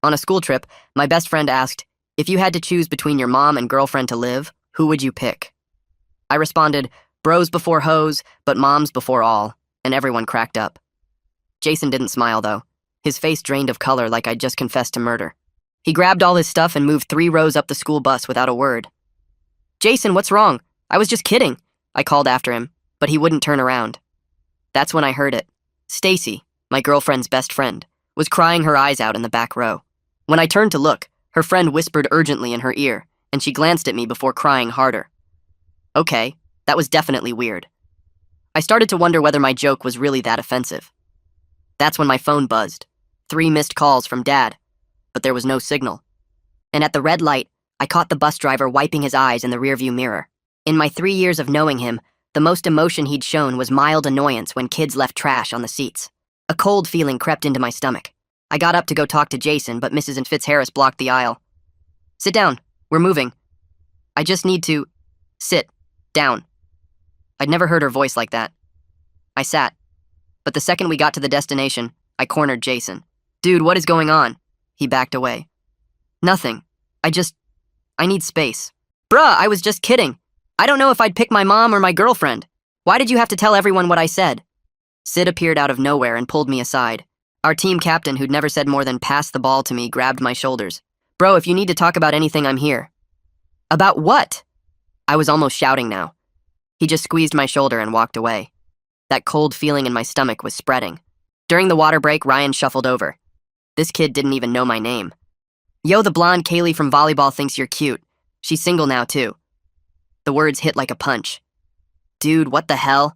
On a school trip, my best friend asked, if you had to choose between your mom and girlfriend to live, who would you pick? I responded, bros before hoes, but moms before all, and everyone cracked up. Jason didn't smile, though. His face drained of color like I'd just confessed to murder. He grabbed all his stuff and moved 3 rows up the school bus without a word. Jason, what's wrong? I was just kidding, I called after him, but he wouldn't turn around. That's when I heard it. Stacy, my girlfriend's best friend, was crying her eyes out in the back row. When I turned to look, her friend whispered urgently in her ear, and she glanced at me before crying harder. Okay, that was definitely weird. I started to wonder whether my joke was really that offensive. That's when my phone buzzed. 3 missed calls from Dad, but there was no signal. And at the red light, I caught the bus driver wiping his eyes in the rearview mirror. In my 3 years of knowing him, the most emotion he'd shown was mild annoyance when kids left trash on the seats. A cold feeling crept into my stomach. I got up to go talk to Jason, but Mrs. and Fitzharris blocked the aisle. Sit down. We're moving. I just need to... sit. Down. I'd never heard her voice like that. I sat. But the second we got to the destination, I cornered Jason. Dude, what is going on? He backed away. Nothing. I need space. Bruh, I was just kidding. I don't know if I'd pick my mom or my girlfriend. Why did you have to tell everyone what I said? Sid appeared out of nowhere and pulled me aside. Our team captain, who'd never said more than pass the ball to me, grabbed my shoulders. Bro, if you need to talk about anything, I'm here. About what? I was almost shouting now. He just squeezed my shoulder and walked away. That cold feeling in my stomach was spreading. During the water break, Ryan shuffled over. This kid didn't even know my name. Yo, the blonde Kaylee from volleyball thinks you're cute. She's single now, too. The words hit like a punch. Dude, what the hell?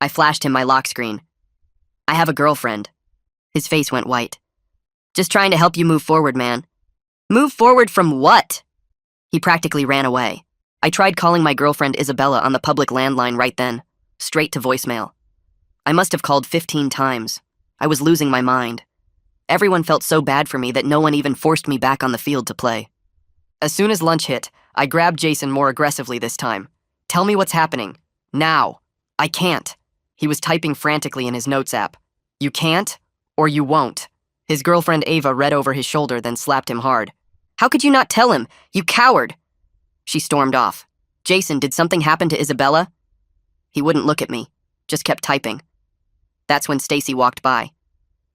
I flashed him my lock screen. I have a girlfriend. His face went white. Just trying to help you move forward, man. Move forward from what? He practically ran away. I tried calling my girlfriend Isabella on the public landline right then, straight to voicemail. I must have called 15 times. I was losing my mind. Everyone felt so bad for me that no one even forced me back on the field to play. As soon as lunch hit, I grabbed Jason more aggressively this time. Tell me what's happening. Now. I can't. He was typing frantically in his notes app. You can't, or you won't. His girlfriend Ava read over his shoulder, then slapped him hard. How could you not tell him? You coward! She stormed off. Jason, did something happen to Isabella? He wouldn't look at me, just kept typing. That's when Stacy walked by.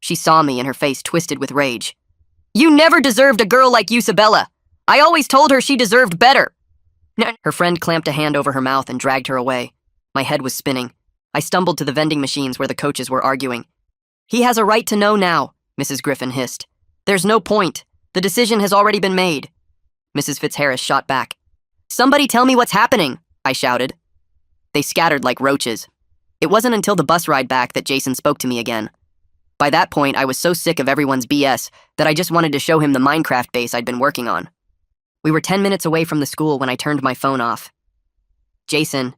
She saw me and her face twisted with rage. You never deserved a girl like Isabella! I always told her she deserved better! Her friend clamped a hand over her mouth and dragged her away. My head was spinning. I stumbled to the vending machines where the coaches were arguing. He has a right to know now, Mrs. Griffin hissed. There's no point. The decision has already been made. Mrs. Fitzharris shot back. Somebody tell me what's happening, I shouted. They scattered like roaches. It wasn't until the bus ride back that Jason spoke to me again. By that point, I was so sick of everyone's BS that I just wanted to show him the Minecraft base I'd been working on. We were 10 minutes away from the school when I turned my phone off. Jason.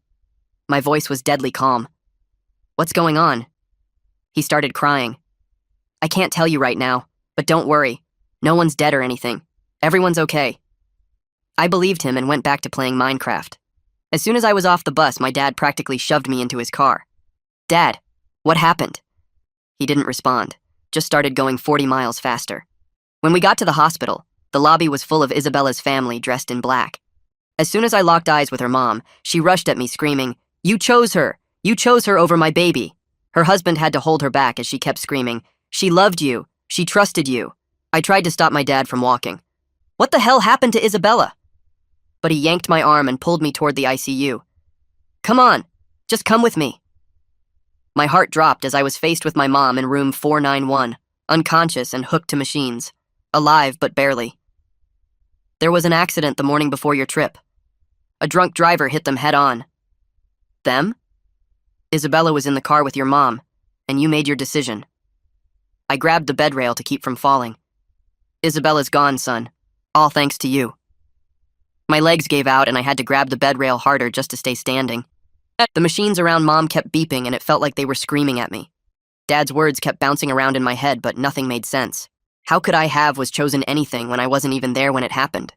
My voice was deadly calm. What's going on? He started crying. I can't tell you right now, but don't worry. No one's dead or anything. Everyone's okay. I believed him and went back to playing Minecraft. As soon as I was off the bus, my dad practically shoved me into his car. Dad, what happened? He didn't respond, just started going 40 miles faster. When we got to the hospital, the lobby was full of Isabella's family dressed in black. As soon as I locked eyes with her mom, she rushed at me screaming, You chose her! You chose her over my baby! Her husband had to hold her back as she kept screaming, She loved you! She trusted you! I tried to stop my dad from walking. What the hell happened to Isabella? But he yanked my arm and pulled me toward the ICU. Come on, just come with me. My heart dropped as I was faced with my mom in room 491, unconscious and hooked to machines, alive but barely. There was an accident the morning before your trip. A drunk driver hit them head on. Them? Isabella was in the car with your mom, and you made your decision. I grabbed the bed rail to keep from falling. Isabella's gone, son. All thanks to you. My legs gave out and I had to grab the bed rail harder just to stay standing. The machines around Mom kept beeping and it felt like they were screaming at me. Dad's words kept bouncing around in my head, but nothing made sense. How could I have was chosen anything when I wasn't even there when it happened?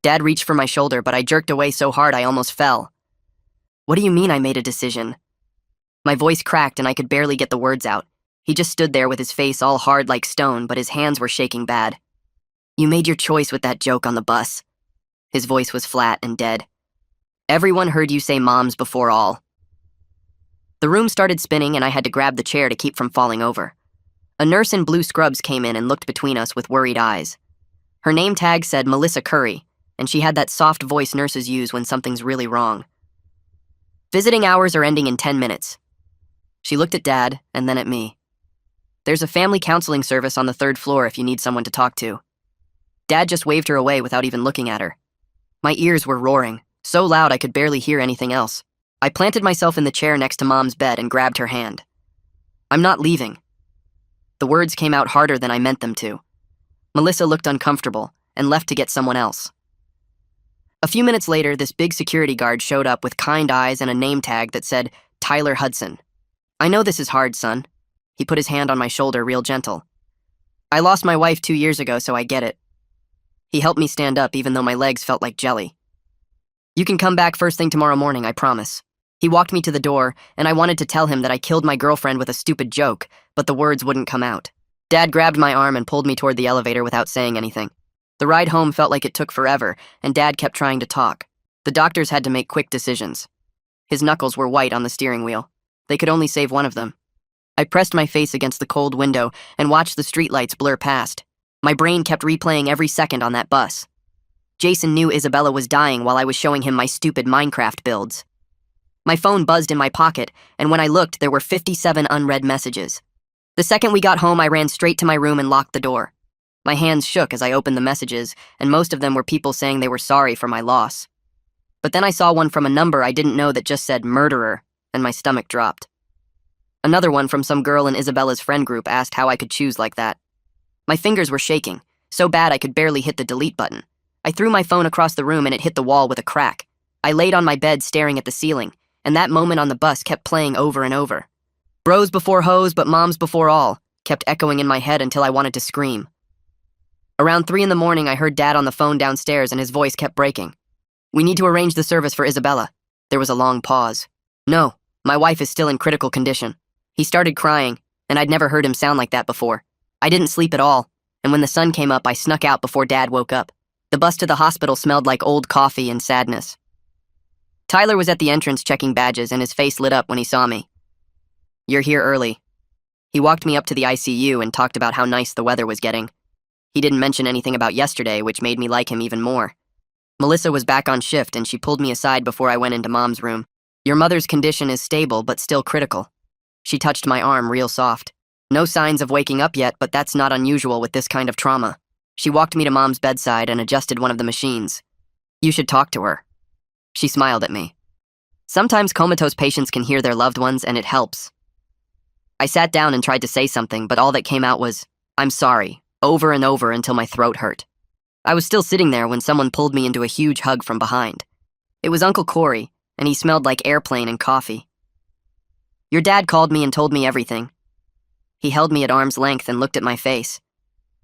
Dad reached for my shoulder, but I jerked away so hard I almost fell. What do you mean I made a decision? My voice cracked and I could barely get the words out. He just stood there with his face all hard like stone, but his hands were shaking bad. "You made your choice with that joke on the bus." His voice was flat and dead. "Everyone heard you say moms before all." The room started spinning and I had to grab the chair to keep from falling over. A nurse in blue scrubs came in and looked between us with worried eyes. Her name tag said Melissa Curry, and she had that soft voice nurses use when something's really wrong. "Visiting hours are ending in 10 minutes. She looked at Dad and then at me. "There's a family counseling service on the 3rd floor if you need someone to talk to." Dad just waved her away without even looking at her. My ears were roaring, so loud I could barely hear anything else. I planted myself in the chair next to Mom's bed and grabbed her hand. "I'm not leaving." The words came out harder than I meant them to. Melissa looked uncomfortable and left to get someone else. A few minutes later, this big security guard showed up with kind eyes and a name tag that said Tyler Hudson. "I know this is hard, son." He put his hand on my shoulder real gentle. "I lost my wife 2 years ago, so I get it." He helped me stand up even though my legs felt like jelly. "You can come back first thing tomorrow morning, I promise." He walked me to the door, and I wanted to tell him that I killed my girlfriend with a stupid joke, but the words wouldn't come out. Dad grabbed my arm and pulled me toward the elevator without saying anything. The ride home felt like it took forever, and Dad kept trying to talk. The doctors had to make quick decisions. His knuckles were white on the steering wheel. They could only save one of them. I pressed my face against the cold window and watched the streetlights blur past. My brain kept replaying every second on that bus. Jason knew Isabella was dying while I was showing him my stupid Minecraft builds. My phone buzzed in my pocket, and when I looked, there were 57 unread messages. The second we got home, I ran straight to my room and locked the door. My hands shook as I opened the messages, and most of them were people saying they were sorry for my loss. But then I saw one from a number I didn't know that just said murderer, and my stomach dropped. Another one from some girl in Isabella's friend group asked how I could choose like that. My fingers were shaking, so bad I could barely hit the delete button. I threw my phone across the room and it hit the wall with a crack. I laid on my bed staring at the ceiling, and that moment on the bus kept playing over and over. "Bros before hoes, but moms before all," kept echoing in my head until I wanted to scream. Around 3 in the morning, I heard Dad on the phone downstairs and his voice kept breaking. "We need to arrange the service for Isabella." There was a long pause. "No, my wife is still in critical condition." He started crying, and I'd never heard him sound like that before. I didn't sleep at all, and when the sun came up, I snuck out before Dad woke up. The bus to the hospital smelled like old coffee and sadness. Tyler was at the entrance checking badges, and his face lit up when he saw me. "You're here early." He walked me up to the ICU and talked about how nice the weather was getting. He didn't mention anything about yesterday, which made me like him even more. Melissa was back on shift, and she pulled me aside before I went into Mom's room. "Your mother's condition is stable, but still critical." She touched my arm real soft. "No signs of waking up yet, but that's not unusual with this kind of trauma." She walked me to Mom's bedside and adjusted one of the machines. "You should talk to her." She smiled at me. "Sometimes comatose patients can hear their loved ones, and it helps." I sat down and tried to say something, but all that came out was, "I'm sorry," over and over until my throat hurt. I was still sitting there when someone pulled me into a huge hug from behind. It was Uncle Corey, and he smelled like airplane and coffee. "Your dad called me and told me everything." He held me at arm's length and looked at my face.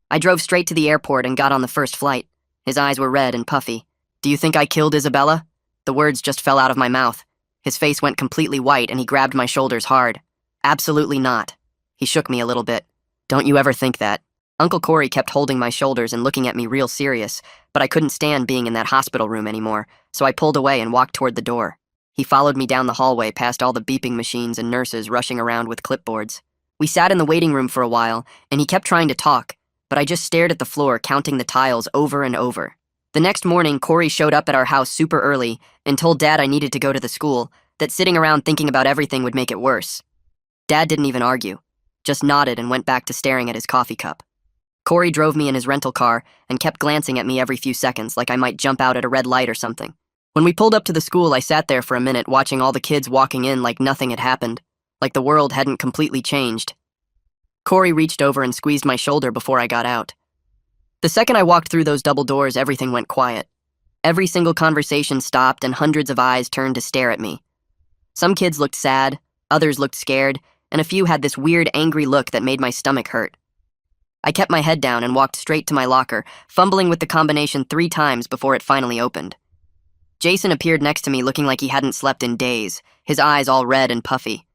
I drove straight to the airport and got on the first flight. His eyes were red and puffy. "Do you think I killed Isabella?" The words just fell out of my mouth. His face went completely white and he grabbed my shoulders hard. "Absolutely not." He shook me a little bit. "Don't you ever think that." Uncle Corey kept holding my shoulders and looking at me real serious, but I couldn't stand being in that hospital room anymore, so I pulled away and walked toward the door. He followed me down the hallway past all the beeping machines and nurses rushing around with clipboards. We sat in the waiting room for a while, and he kept trying to talk, but I just stared at the floor, counting the tiles over and over. The next morning, Corey showed up at our house super early and told Dad I needed to go to the school, that sitting around thinking about everything would make it worse. Dad didn't even argue, just nodded and went back to staring at his coffee cup. Corey drove me in his rental car and kept glancing at me every few seconds like I might jump out at a red light or something. When we pulled up to the school, I sat there for a minute watching all the kids walking in like nothing had happened, like the world hadn't completely changed. Corey reached over and squeezed my shoulder before I got out. The second I walked through those double doors, everything went quiet. Every single conversation stopped and hundreds of eyes turned to stare at me. Some kids looked sad, others looked scared, and a few had this weird, angry look that made my stomach hurt. I kept my head down and walked straight to my locker, fumbling with the combination 3 times before it finally opened. Jason appeared next to me looking like he hadn't slept in days, his eyes all red and puffy.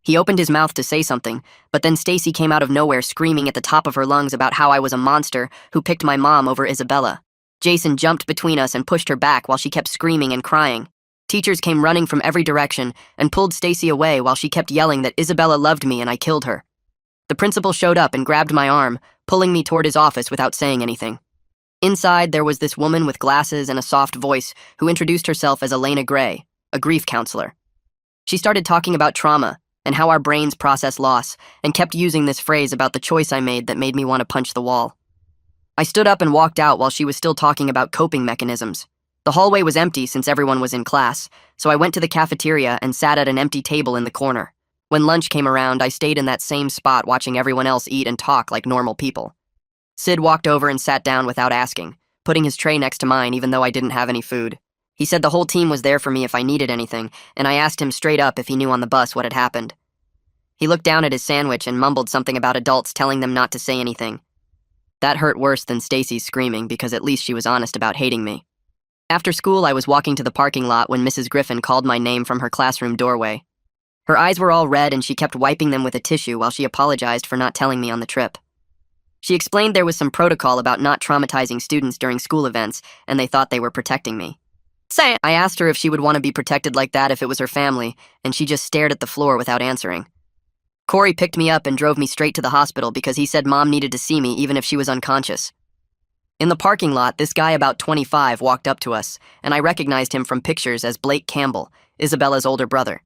He opened his mouth to say something, but then Stacy came out of nowhere screaming at the top of her lungs about how I was a monster who picked my mom over Isabella. Jason jumped between us and pushed her back while she kept screaming and crying. Teachers came running from every direction and pulled Stacy away while she kept yelling that Isabella loved me and I killed her. The principal showed up and grabbed my arm, pulling me toward his office without saying anything. Inside, there was this woman with glasses and a soft voice who introduced herself as Elena Gray, a grief counselor. She started talking about trauma and how our brains process loss, and kept using this phrase about the choice I made that made me want to punch the wall. I stood up and walked out while she was still talking about coping mechanisms. The hallway was empty since everyone was in class, so I went to the cafeteria and sat at an empty table in the corner. When lunch came around, I stayed in that same spot watching everyone else eat and talk like normal people. Sid walked over and sat down without asking, putting his tray next to mine even though I didn't have any food. He said the whole team was there for me if I needed anything, and I asked him straight up if he knew on the bus what had happened. He looked down at his sandwich and mumbled something about adults telling them not to say anything. That hurt worse than Stacy's screaming because at least she was honest about hating me. After school, I was walking to the parking lot when Mrs. Griffin called my name from her classroom doorway. Her eyes were all red and she kept wiping them with a tissue while she apologized for not telling me on the trip. She explained there was some protocol about not traumatizing students during school events, and they thought they were protecting me. I asked her if she would want to be protected like that if it was her family, and she just stared at the floor without answering. Corey picked me up and drove me straight to the hospital because he said Mom needed to see me even if she was unconscious. In the parking lot, this guy about 25 walked up to us, and I recognized him from pictures as Blake Campbell, Isabella's older brother.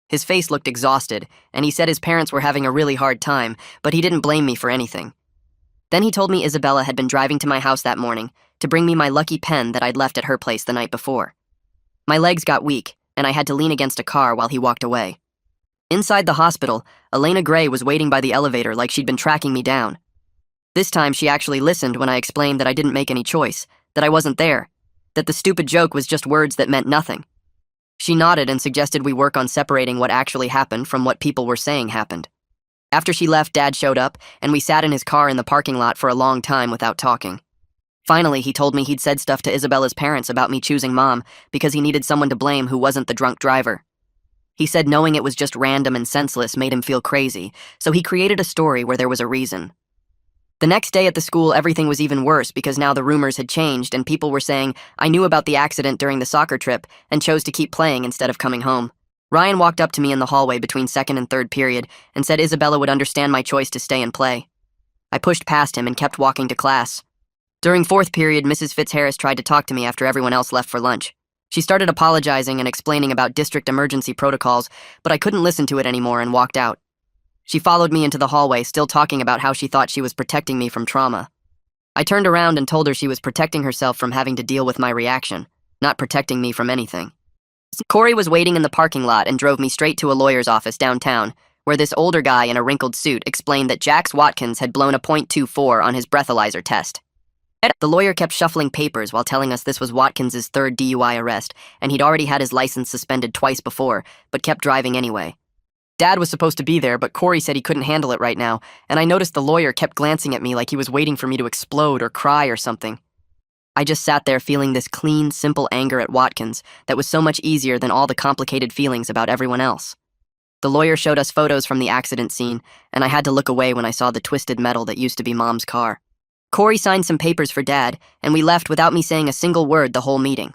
His face looked exhausted, and he said his parents were having a really hard time, but he didn't blame me for anything. Then he told me Isabella had been driving to my house that morning to bring me my lucky pen that I'd left at her place the night before. My legs got weak, and I had to lean against a car while he walked away. Inside the hospital, Elena Gray was waiting by the elevator like she'd been tracking me down. This time she actually listened when I explained that I didn't make any choice, that I wasn't there, that the stupid joke was just words that meant nothing. She nodded and suggested we work on separating what actually happened from what people were saying happened. After she left, Dad showed up, and we sat in his car in the parking lot for a long time without talking. Finally, he told me he'd said stuff to Isabella's parents about me choosing Mom because he needed someone to blame who wasn't the drunk driver. He said knowing it was just random and senseless made him feel crazy, so he created a story where there was a reason. The next day at the school, everything was even worse because now the rumors had changed and people were saying I knew about the accident during the soccer trip and chose to keep playing instead of coming home. Ryan walked up to me in the hallway between second and third period and said Isabella would understand my choice to stay and play. I pushed past him and kept walking to class. During fourth period, Mrs. Fitzharris tried to talk to me after everyone else left for lunch. She started apologizing and explaining about district emergency protocols, but I couldn't listen to it anymore and walked out. She followed me into the hallway, still talking about how she thought she was protecting me from trauma. I turned around and told her she was protecting herself from having to deal with my reaction, not protecting me from anything. Corey was waiting in the parking lot and drove me straight to a lawyer's office downtown, where this older guy in a wrinkled suit explained that Jax Watkins had blown a .24 on his breathalyzer test. The lawyer kept shuffling papers while telling us this was Watkins's third DUI arrest, and he'd already had his license suspended twice before, but kept driving anyway. Dad was supposed to be there, but Corey said he couldn't handle it right now, and I noticed the lawyer kept glancing at me like he was waiting for me to explode or cry or something. I just sat there feeling this clean, simple anger at Watkins that was so much easier than all the complicated feelings about everyone else. The lawyer showed us photos from the accident scene, and I had to look away when I saw the twisted metal that used to be Mom's car. Corey signed some papers for Dad, and we left without me saying a single word the whole meeting.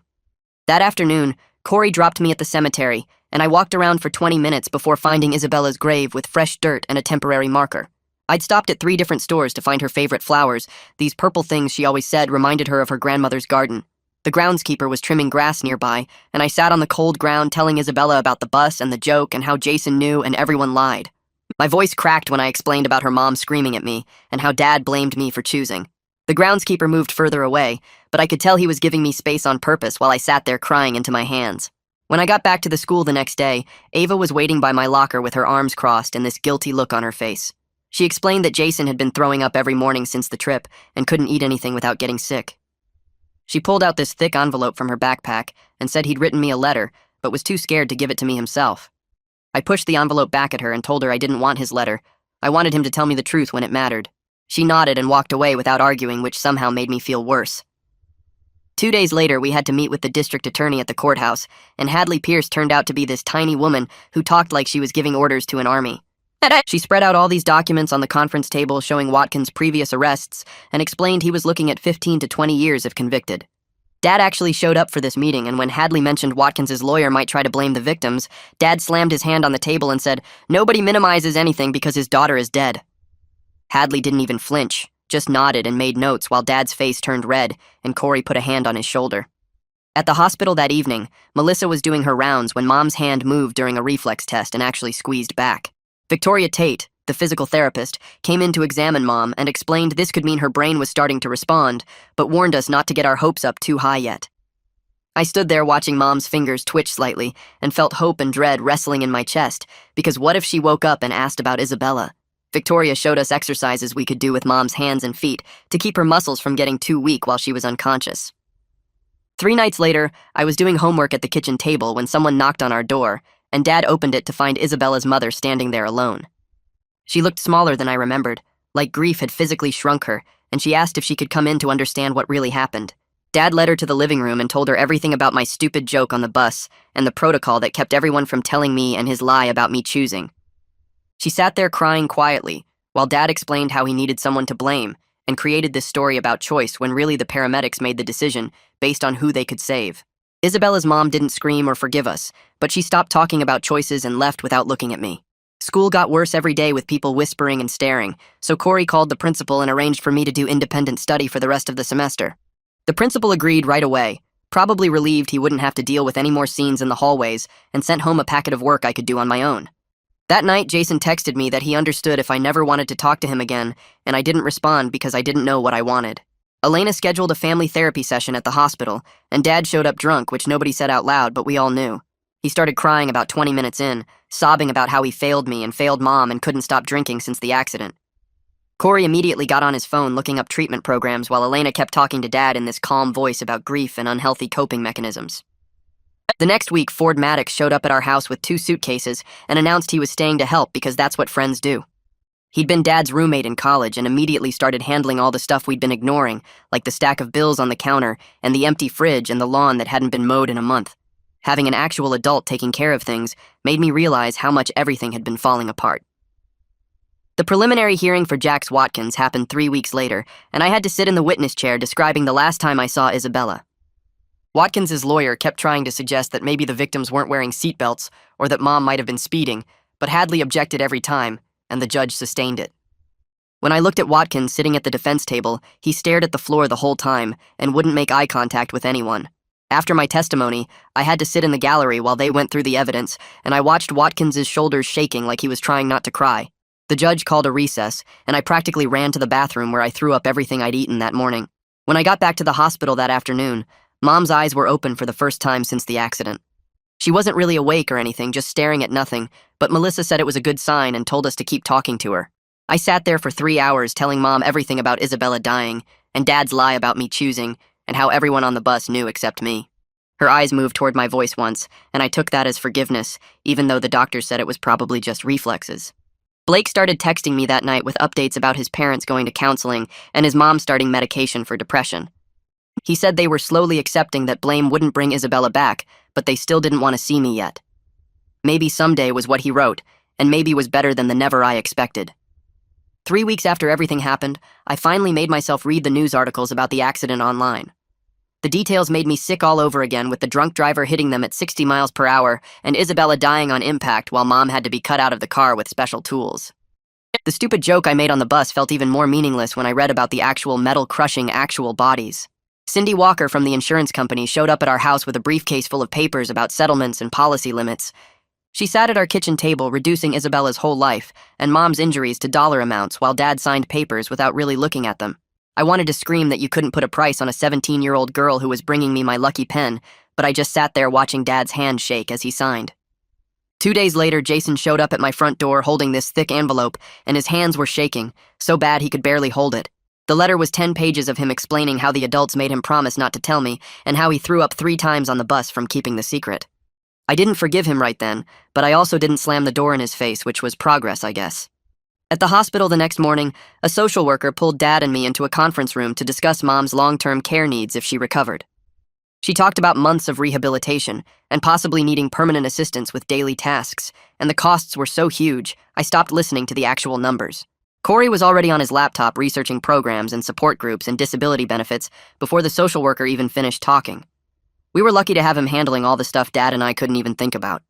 That afternoon, Corey dropped me at the cemetery, and I walked around for 20 minutes before finding Isabella's grave with fresh dirt and a temporary marker. I'd stopped at 3 different stores to find her favorite flowers. These purple things she always said reminded her of her grandmother's garden. The groundskeeper was trimming grass nearby, and I sat on the cold ground telling Isabella about the bus and the joke and how Jason knew and everyone lied. My voice cracked when I explained about her mom screaming at me and how Dad blamed me for choosing. The groundskeeper moved further away, but I could tell he was giving me space on purpose while I sat there crying into my hands. When I got back to the school the next day, Ava was waiting by my locker with her arms crossed and this guilty look on her face. She explained that Jason had been throwing up every morning since the trip and couldn't eat anything without getting sick. She pulled out this thick envelope from her backpack and said he'd written me a letter, but was too scared to give it to me himself. I pushed the envelope back at her and told her I didn't want his letter. I wanted him to tell me the truth when it mattered. She nodded and walked away without arguing, which somehow made me feel worse. 2 days later, we had to meet with the district attorney at the courthouse, and Hadley Pierce turned out to be this tiny woman who talked like she was giving orders to an army. She spread out all these documents on the conference table showing Watkins' previous arrests and explained he was looking at 15 to 20 years if convicted. Dad actually showed up for this meeting, and when Hadley mentioned Watkins' lawyer might try to blame the victims, Dad slammed his hand on the table and said, "Nobody minimizes anything because his daughter is dead." Hadley didn't even flinch, just nodded and made notes while Dad's face turned red and Corey put a hand on his shoulder. At the hospital that evening, Melissa was doing her rounds when Mom's hand moved during a reflex test and actually squeezed back. Victoria Tate, the physical therapist, came in to examine Mom and explained this could mean her brain was starting to respond, but warned us not to get our hopes up too high yet. I stood there watching Mom's fingers twitch slightly and felt hope and dread wrestling in my chest, because what if she woke up and asked about Isabella? Victoria showed us exercises we could do with Mom's hands and feet to keep her muscles from getting too weak while she was unconscious. 3 nights later, I was doing homework at the kitchen table when someone knocked on our door, and Dad opened it to find Isabella's mother standing there alone. She looked smaller than I remembered, like grief had physically shrunk her, and she asked if she could come in to understand what really happened. Dad led her to the living room and told her everything about my stupid joke on the bus and the protocol that kept everyone from telling me and his lie about me choosing. She sat there crying quietly, while Dad explained how he needed someone to blame and created this story about choice when really the paramedics made the decision based on who they could save. Isabella's mom didn't scream or forgive us, but she stopped talking about choices and left without looking at me. School got worse every day with people whispering and staring, so Corey called the principal and arranged for me to do independent study for the rest of the semester. The principal agreed right away, probably relieved he wouldn't have to deal with any more scenes in the hallways, and sent home a packet of work I could do on my own. That night, Jason texted me that he understood if I never wanted to talk to him again, and I didn't respond because I didn't know what I wanted. Elena scheduled a family therapy session at the hospital, and Dad showed up drunk, which nobody said out loud, but we all knew. He started crying about 20 minutes in, sobbing about how he failed me and failed Mom and couldn't stop drinking since the accident. Corey immediately got on his phone looking up treatment programs while Elena kept talking to Dad in this calm voice about grief and unhealthy coping mechanisms. The next week, Ford Maddox showed up at our house with 2 suitcases and announced he was staying to help because that's what friends do. He'd been Dad's roommate in college and immediately started handling all the stuff we'd been ignoring, like the stack of bills on the counter and the empty fridge and the lawn that hadn't been mowed in a month. Having an actual adult taking care of things made me realize how much everything had been falling apart. The preliminary hearing for Jax Watkins happened 3 weeks later, and I had to sit in the witness chair describing the last time I saw Isabella. Watkins' lawyer kept trying to suggest that maybe the victims weren't wearing seatbelts or that Mom might have been speeding, but Hadley objected every time, and the judge sustained it. When I looked at Watkins sitting at the defense table, he stared at the floor the whole time and wouldn't make eye contact with anyone. After my testimony, I had to sit in the gallery while they went through the evidence, and I watched Watkins' shoulders shaking like he was trying not to cry. The judge called a recess, and I practically ran to the bathroom where I threw up everything I'd eaten that morning. When I got back to the hospital that afternoon, Mom's eyes were open for the first time since the accident. She wasn't really awake or anything, just staring at nothing, but Melissa said it was a good sign and told us to keep talking to her. I sat there for 3 hours telling Mom everything about Isabella dying, and Dad's lie about me choosing, and how everyone on the bus knew except me. Her eyes moved toward my voice once, and I took that as forgiveness, even though the doctor said it was probably just reflexes. Blake started texting me that night with updates about his parents going to counseling and his mom starting medication for depression. He said they were slowly accepting that blame wouldn't bring Isabella back, but they still didn't want to see me yet. Maybe someday was what he wrote, and maybe was better than the never I expected. 3 weeks after everything happened, I finally made myself read the news articles about the accident online. The details made me sick all over again, with the drunk driver hitting them at 60 miles per hour and Isabella dying on impact while Mom had to be cut out of the car with special tools. The stupid joke I made on the bus felt even more meaningless when I read about the actual metal-crushing actual bodies. Cindy Walker from the insurance company showed up at our house with a briefcase full of papers about settlements and policy limits. She sat at our kitchen table reducing Isabella's whole life and Mom's injuries to dollar amounts while Dad signed papers without really looking at them. I wanted to scream that you couldn't put a price on a 17-year-old girl who was bringing me my lucky pen, but I just sat there watching Dad's hand shake as he signed. 2 days later, Jason showed up at my front door holding this thick envelope, and his hands were shaking, so bad he could barely hold it. The letter was 10 pages of him explaining how the adults made him promise not to tell me, and how he threw up 3 times on the bus from keeping the secret. I didn't forgive him right then, but I also didn't slam the door in his face, which was progress, I guess. At the hospital the next morning, a social worker pulled Dad and me into a conference room to discuss Mom's long-term care needs if she recovered. She talked about months of rehabilitation and possibly needing permanent assistance with daily tasks, and the costs were so huge, I stopped listening to the actual numbers. Corey was already on his laptop researching programs and support groups and disability benefits before the social worker even finished talking. We were lucky to have him handling all the stuff Dad and I couldn't even think about.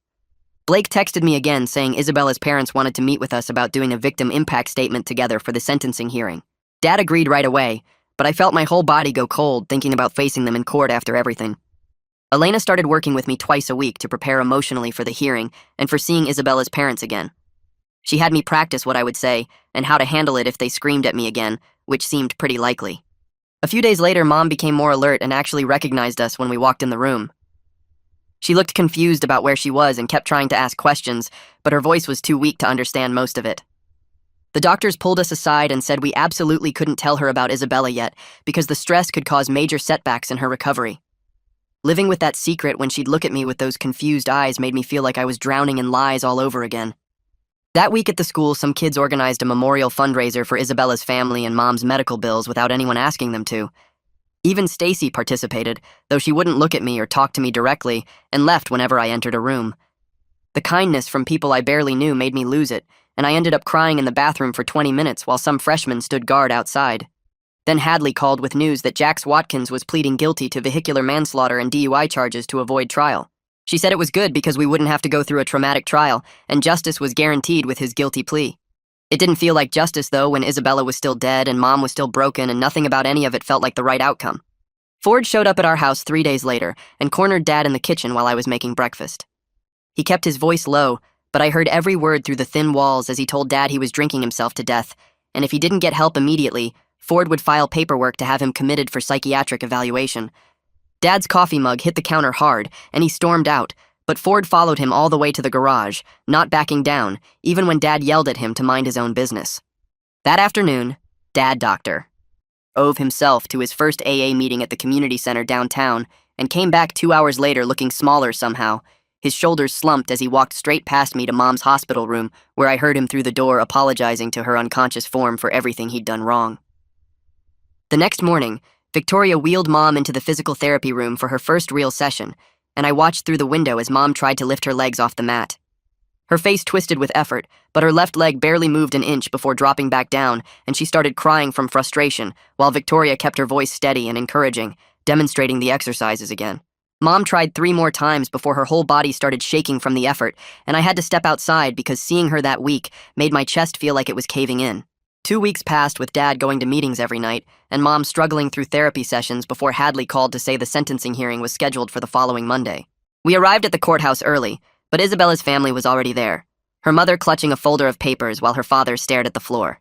Blake texted me again saying Isabella's parents wanted to meet with us about doing a victim impact statement together for the sentencing hearing. Dad agreed right away, but I felt my whole body go cold thinking about facing them in court after everything. Elena started working with me twice a week to prepare emotionally for the hearing and for seeing Isabella's parents again. She had me practice what I would say and how to handle it if they screamed at me again, which seemed pretty likely. A few days later, Mom became more alert and actually recognized us when we walked in the room. She looked confused about where she was and kept trying to ask questions, but her voice was too weak to understand most of it. The doctors pulled us aside and said we absolutely couldn't tell her about Isabella yet because the stress could cause major setbacks in her recovery. Living with that secret when she'd look at me with those confused eyes made me feel like I was drowning in lies all over again. That week at the school, some kids organized a memorial fundraiser for Isabella's family and Mom's medical bills without anyone asking them to. Even Stacy participated, though she wouldn't look at me or talk to me directly and left whenever I entered a room. The kindness from people I barely knew made me lose it, and I ended up crying in the bathroom for 20 minutes while some freshmen stood guard outside. Then Hadley called with news that Jax Watkins was pleading guilty to vehicular manslaughter and DUI charges to avoid trial. She said it was good because we wouldn't have to go through a traumatic trial, and justice was guaranteed with his guilty plea. It didn't feel like justice, though, when Isabella was still dead and Mom was still broken and nothing about any of it felt like the right outcome. Ford showed up at our house 3 days later and cornered Dad in the kitchen while I was making breakfast. He kept his voice low, but I heard every word through the thin walls as he told Dad he was drinking himself to death, and if he didn't get help immediately, Ford would file paperwork to have him committed for psychiatric evaluation. Dad's coffee mug hit the counter hard, and he stormed out, but Ford followed him all the way to the garage, not backing down, even when Dad yelled at him to mind his own business. That afternoon, Dad Doctor drove himself to his first AA meeting at the community center downtown and came back 2 hours later looking smaller somehow. His shoulders slumped as he walked straight past me to Mom's hospital room, where I heard him through the door apologizing to her unconscious form for everything he'd done wrong. The next morning, Victoria wheeled Mom into the physical therapy room for her first real session, and I watched through the window as Mom tried to lift her legs off the mat. Her face twisted with effort, but her left leg barely moved an inch before dropping back down, and she started crying from frustration, while Victoria kept her voice steady and encouraging, demonstrating the exercises again. Mom tried 3 more times before her whole body started shaking from the effort, and I had to step outside because seeing her that weak made my chest feel like it was caving in. 2 weeks passed with Dad going to meetings every night, and Mom struggling through therapy sessions before Hadley called to say the sentencing hearing was scheduled for the following Monday. We arrived at the courthouse early, but Isabella's family was already there, her mother clutching a folder of papers while her father stared at the floor.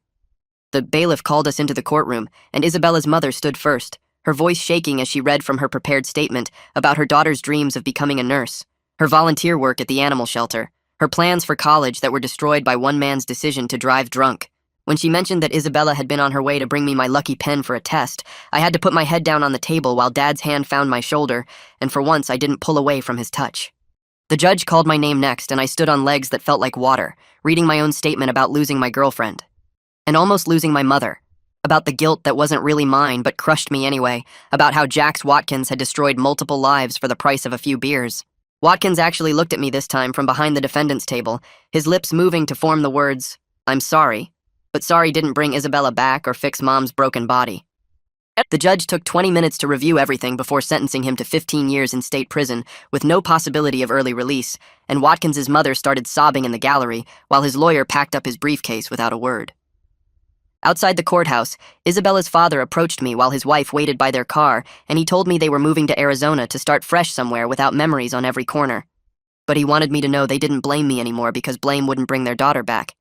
The bailiff called us into the courtroom, and Isabella's mother stood first, her voice shaking as she read from her prepared statement about her daughter's dreams of becoming a nurse, her volunteer work at the animal shelter, her plans for college that were destroyed by one man's decision to drive drunk. When she mentioned that Isabella had been on her way to bring me my lucky pen for a test, I had to put my head down on the table while Dad's hand found my shoulder, and for once I didn't pull away from his touch. The judge called my name next, and I stood on legs that felt like water, reading my own statement about losing my girlfriend. And almost losing my mother. About the guilt that wasn't really mine but crushed me anyway, about how Jax Watkins had destroyed multiple lives for the price of a few beers. Watkins actually looked at me this time from behind the defendant's table, his lips moving to form the words, "I'm sorry." But sorry didn't bring Isabella back or fix Mom's broken body. The judge took 20 minutes to review everything before sentencing him to 15 years in state prison with no possibility of early release, and Watkins's mother started sobbing in the gallery while his lawyer packed up his briefcase without a word. Outside the courthouse, Isabella's father approached me while his wife waited by their car, and he told me they were moving to Arizona to start fresh somewhere without memories on every corner. But he wanted me to know they didn't blame me anymore because blame wouldn't bring their daughter back.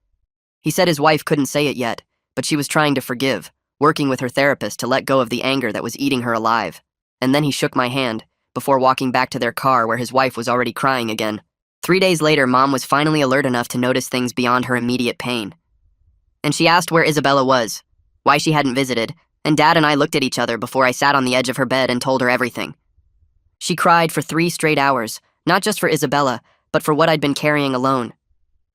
He said his wife couldn't say it yet, but she was trying to forgive, working with her therapist to let go of the anger that was eating her alive. And then he shook my hand, before walking back to their car where his wife was already crying again. 3 days later, Mom was finally alert enough to notice things beyond her immediate pain. And she asked where Isabella was, why she hadn't visited, and Dad and I looked at each other before I sat on the edge of her bed and told her everything. She cried for 3 straight hours, not just for Isabella, but for what I'd been carrying alone.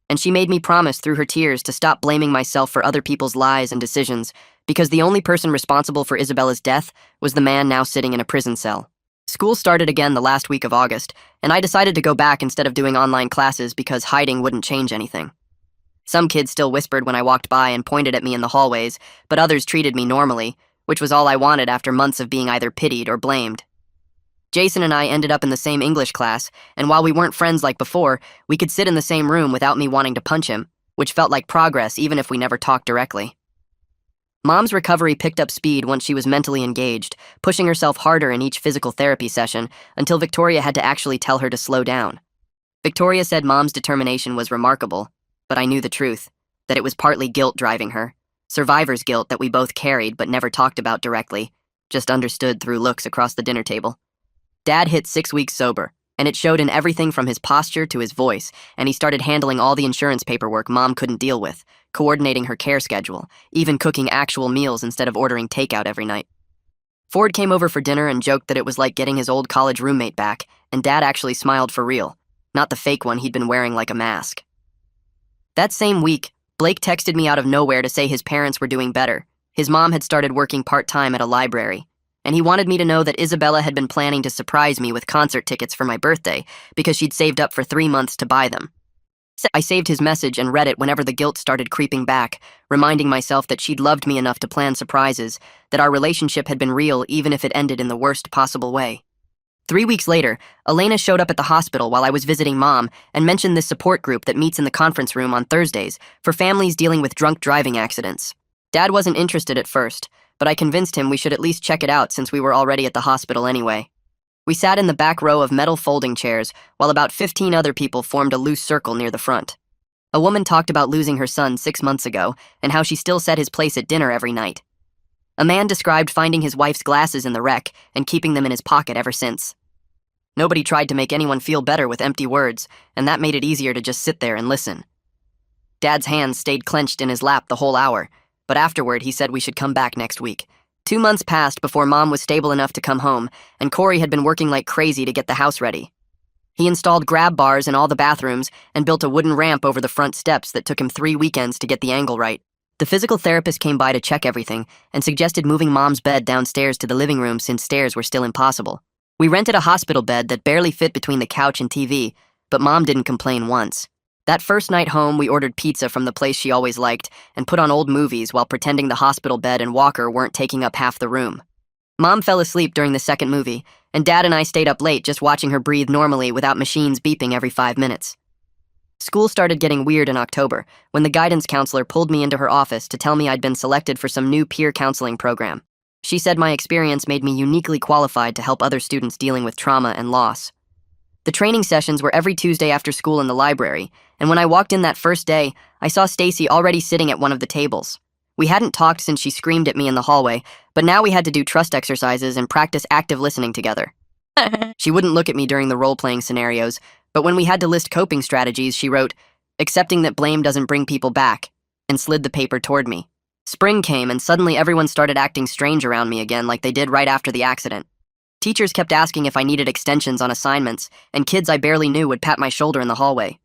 And she made me promise through her tears to stop blaming myself for other people's lies and decisions, because the only person responsible for Isabella's death was the man now sitting in a prison cell. School started again the last week of August, and I decided to go back instead of doing online classes because hiding wouldn't change anything. Some kids still whispered when I walked by and pointed at me in the hallways, but others treated me normally, which was all I wanted after months of being either pitied or blamed. Jason and I ended up in the same English class, and while we weren't friends like before, we could sit in the same room without me wanting to punch him, which felt like progress even if we never talked directly. Mom's recovery picked up speed once she was mentally engaged, pushing herself harder in each physical therapy session until Victoria had to actually tell her to slow down. Victoria said Mom's determination was remarkable, but I knew the truth, that it was partly guilt driving her, survivor's guilt that we both carried but never talked about directly, just understood through looks across the dinner table. Dad hit 6 weeks sober, and it showed in everything from his posture to his voice, and he started handling all the insurance paperwork Mom couldn't deal with, coordinating her care schedule, even cooking actual meals instead of ordering takeout every night. Ford came over for dinner and joked that it was like getting his old college roommate back, and Dad actually smiled for real, not the fake one he'd been wearing like a mask. That same week, Blake texted me out of nowhere to say his parents were doing better. His mom had started working part-time at a library, and he wanted me to know that Isabella had been planning to surprise me with concert tickets for my birthday because she'd saved up for 3 months to buy them. I saved his message and read it whenever the guilt started creeping back, reminding myself that she'd loved me enough to plan surprises, that our relationship had been real even if it ended in the worst possible way. 3 weeks later, Elena showed up at the hospital while I was visiting Mom and mentioned this support group that meets in the conference room on Thursdays for families dealing with drunk driving accidents. Dad wasn't interested at first, but I convinced him we should at least check it out since we were already at the hospital anyway. We sat in the back row of metal folding chairs while about 15 other people formed a loose circle near the front. A woman talked about losing her son 6 months ago and how she still set his place at dinner every night. A man described finding his wife's glasses in the wreck and keeping them in his pocket ever since. Nobody tried to make anyone feel better with empty words, and that made it easier to just sit there and listen. Dad's hands stayed clenched in his lap the whole hour, but afterward he said we should come back next week. 2 months passed before Mom was stable enough to come home, and Corey had been working like crazy to get the house ready. He installed grab bars in all the bathrooms and built a wooden ramp over the front steps that took him 3 weekends to get the angle right. The physical therapist came by to check everything and suggested moving Mom's bed downstairs to the living room since stairs were still impossible. We rented a hospital bed that barely fit between the couch and TV, but Mom didn't complain once. That first night home, we ordered pizza from the place she always liked and put on old movies while pretending the hospital bed and walker weren't taking up half the room. Mom fell asleep during the second movie, and Dad and I stayed up late just watching her breathe normally without machines beeping every 5 minutes. School started getting weird in October when the guidance counselor pulled me into her office to tell me I'd been selected for some new peer counseling program. She said my experience made me uniquely qualified to help other students dealing with trauma and loss. The training sessions were every Tuesday after school in the library, and when I walked in that first day, I saw Stacy already sitting at one of the tables. We hadn't talked since she screamed at me in the hallway, but now we had to do trust exercises and practice active listening together. She wouldn't look at me during the role-playing scenarios, but when we had to list coping strategies, she wrote, "Accepting that blame doesn't bring people back," and slid the paper toward me. Spring came, and suddenly everyone started acting strange around me again like they did right after the accident. Teachers kept asking if I needed extensions on assignments, and kids I barely knew would pat my shoulder in the hallway.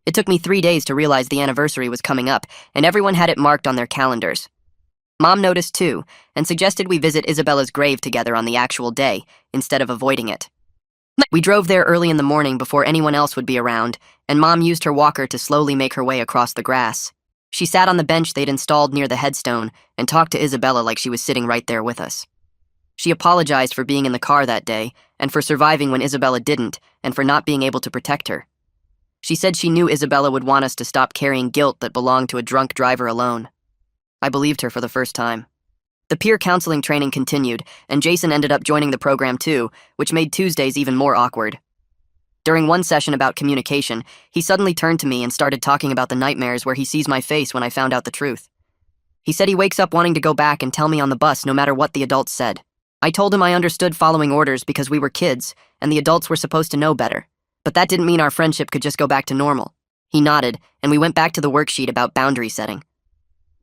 It took me 3 days to realize the anniversary was coming up, and everyone had it marked on their calendars. Mom noticed too, and suggested we visit Isabella's grave together on the actual day, instead of avoiding it. We drove there early in the morning before anyone else would be around, and Mom used her walker to slowly make her way across the grass. She sat on the bench they'd installed near the headstone and talked to Isabella like she was sitting right there with us. She apologized for being in the car that day, and for surviving when Isabella didn't, and for not being able to protect her. She said she knew Isabella would want us to stop carrying guilt that belonged to a drunk driver alone. I believed her for the first time. The peer counseling training continued, and Jason ended up joining the program too, which made Tuesdays even more awkward. During one session about communication, he suddenly turned to me and started talking about the nightmares where he sees my face when I found out the truth. He said he wakes up wanting to go back and tell me on the bus no matter what the adults said. I told him I understood following orders because we were kids, and the adults were supposed to know better. But that didn't mean our friendship could just go back to normal. He nodded, and we went back to the worksheet about boundary setting.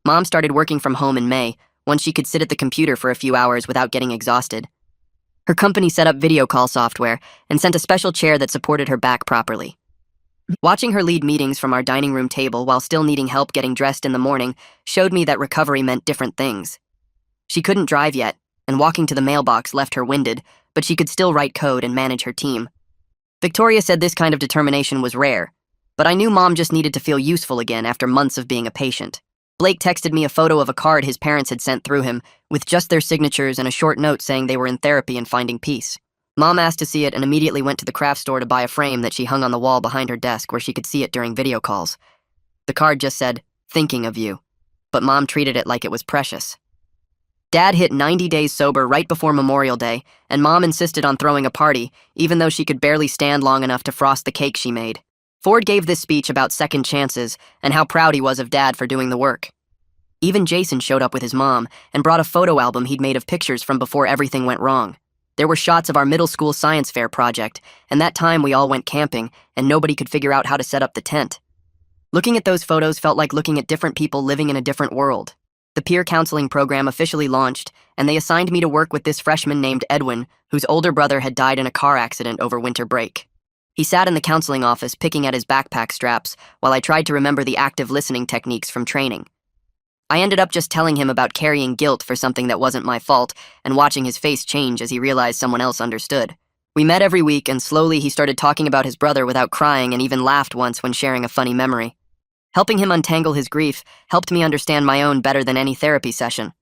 Mom started working from home in May, once she could sit at the computer for a few hours without getting exhausted. Her company set up video call software and sent a special chair that supported her back properly. Watching her lead meetings from our dining room table while still needing help getting dressed in the morning showed me that recovery meant different things. She couldn't drive yet, and walking to the mailbox left her winded, but she could still write code and manage her team. Victoria said this kind of determination was rare, but I knew Mom just needed to feel useful again after months of being a patient. Blake texted me a photo of a card his parents had sent through him, with just their signatures and a short note saying they were in therapy and finding peace. Mom asked to see it and immediately went to the craft store to buy a frame that she hung on the wall behind her desk where she could see it during video calls. The card just said, "Thinking of you," but Mom treated it like it was precious. Dad hit 90 days sober right before Memorial Day, and Mom insisted on throwing a party, even though she could barely stand long enough to frost the cake she made. Ford gave this speech about second chances and how proud he was of Dad for doing the work. Even Jason showed up with his mom and brought a photo album he'd made of pictures from before everything went wrong. There were shots of our middle school science fair project, and that time we all went camping and nobody could figure out how to set up the tent. Looking at those photos felt like looking at different people living in a different world. The peer counseling program officially launched, and they assigned me to work with this freshman named Edwin, whose older brother had died in a car accident over winter break. He sat in the counseling office picking at his backpack straps while I tried to remember the active listening techniques from training. I ended up just telling him about carrying guilt for something that wasn't my fault and watching his face change as he realized someone else understood. We met every week, and slowly he started talking about his brother without crying and even laughed once when sharing a funny memory. Helping him untangle his grief helped me understand my own better than any therapy session.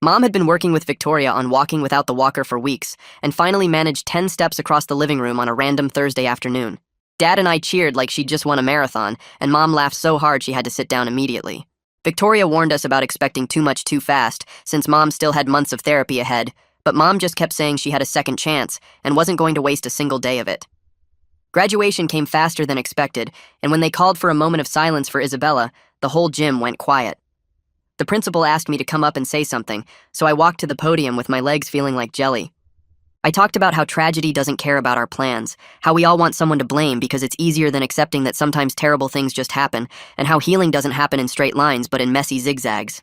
Mom had been working with Victoria on walking without the walker for weeks and finally managed 10 steps across the living room on a random Thursday afternoon. Dad and I cheered like she'd just won a marathon, and Mom laughed so hard she had to sit down immediately. Victoria warned us about expecting too much too fast, since Mom still had months of therapy ahead, but Mom just kept saying she had a second chance and wasn't going to waste a single day of it. Graduation came faster than expected, and when they called for a moment of silence for Isabella, the whole gym went quiet. The principal asked me to come up and say something, so I walked to the podium with my legs feeling like jelly. I talked about how tragedy doesn't care about our plans, how we all want someone to blame because it's easier than accepting that sometimes terrible things just happen, and how healing doesn't happen in straight lines but in messy zigzags.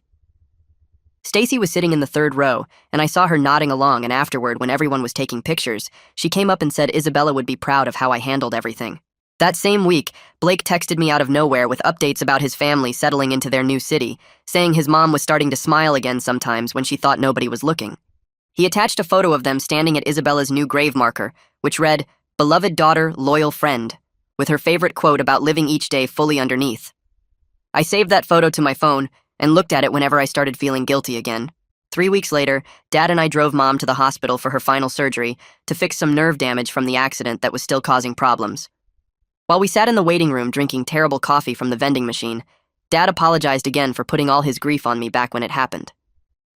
Stacy was sitting in the third row, and I saw her nodding along, and afterward, when everyone was taking pictures, she came up and said Isabella would be proud of how I handled everything. That same week, Blake texted me out of nowhere with updates about his family settling into their new city, saying his mom was starting to smile again sometimes when she thought nobody was looking. He attached a photo of them standing at Isabella's new grave marker, which read, "Beloved daughter, loyal friend," with her favorite quote about living each day fully underneath. I saved that photo to my phone and looked at it whenever I started feeling guilty again. 3 weeks later, Dad and I drove Mom to the hospital for her final surgery to fix some nerve damage from the accident that was still causing problems. While we sat in the waiting room drinking terrible coffee from the vending machine, Dad apologized again for putting all his grief on me back when it happened.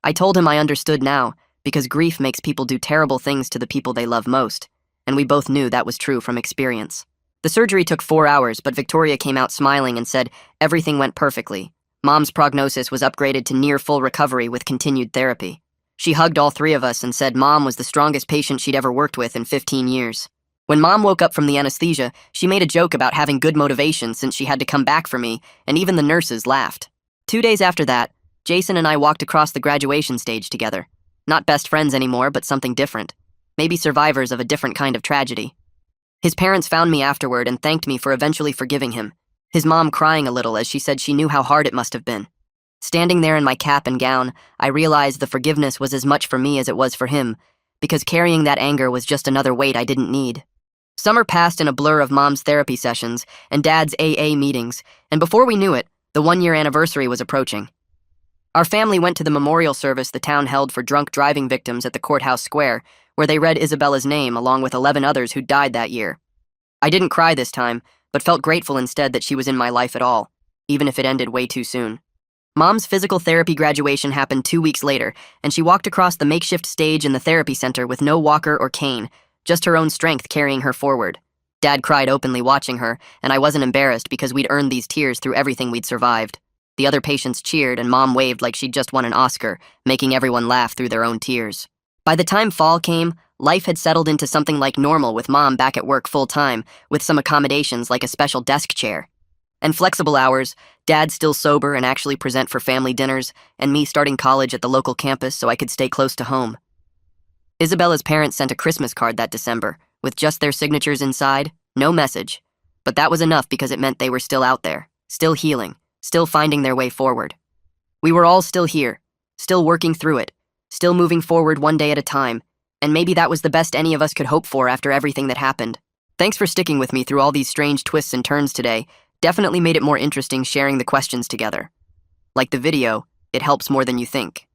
I told him I understood now, because grief makes people do terrible things to the people they love most, and we both knew that was true from experience. The surgery took 4 hours, but Victoria came out smiling and said everything went perfectly. Mom's prognosis was upgraded to near full recovery with continued therapy. She hugged all 3 of us and said Mom was the strongest patient she'd ever worked with in 15 years. When Mom woke up from the anesthesia, she made a joke about having good motivation since she had to come back for me, and even the nurses laughed. 2 days after that, Jason and I walked across the graduation stage together. Not best friends anymore, but something different. Maybe survivors of a different kind of tragedy. His parents found me afterward and thanked me for eventually forgiving him, his mom crying a little as she said she knew how hard it must have been. Standing there in my cap and gown, I realized the forgiveness was as much for me as it was for him, because carrying that anger was just another weight I didn't need. Summer passed in a blur of Mom's therapy sessions and Dad's AA meetings, and before we knew it, the 1-year anniversary was approaching. Our family went to the memorial service the town held for drunk driving victims at the courthouse square, where they read Isabella's name along with 11 others who died that year. I didn't cry this time, but felt grateful instead that she was in my life at all, even if it ended way too soon. Mom's physical therapy graduation happened 2 weeks later, and she walked across the makeshift stage in the therapy center with no walker or cane, just her own strength carrying her forward. Dad cried openly watching her, and I wasn't embarrassed because we'd earned these tears through everything we'd survived. The other patients cheered, and Mom waved like she'd just won an Oscar, making everyone laugh through their own tears. By the time fall came, life had settled into something like normal with Mom back at work full-time, with some accommodations like a special desk chair. And flexible hours, Dad still sober and actually present for family dinners, and me starting college at the local campus so I could stay close to home. Isabella's parents sent a Christmas card that December, with just their signatures inside, no message. But that was enough because it meant they were still out there, still healing, still finding their way forward. We were all still here, still working through it, still moving forward one day at a time, And maybe that was the best any of us could hope for after everything that happened. Thanks for sticking with me through all these strange twists and turns today. Definitely made it more interesting sharing the questions together. Like the video, it helps more than you think.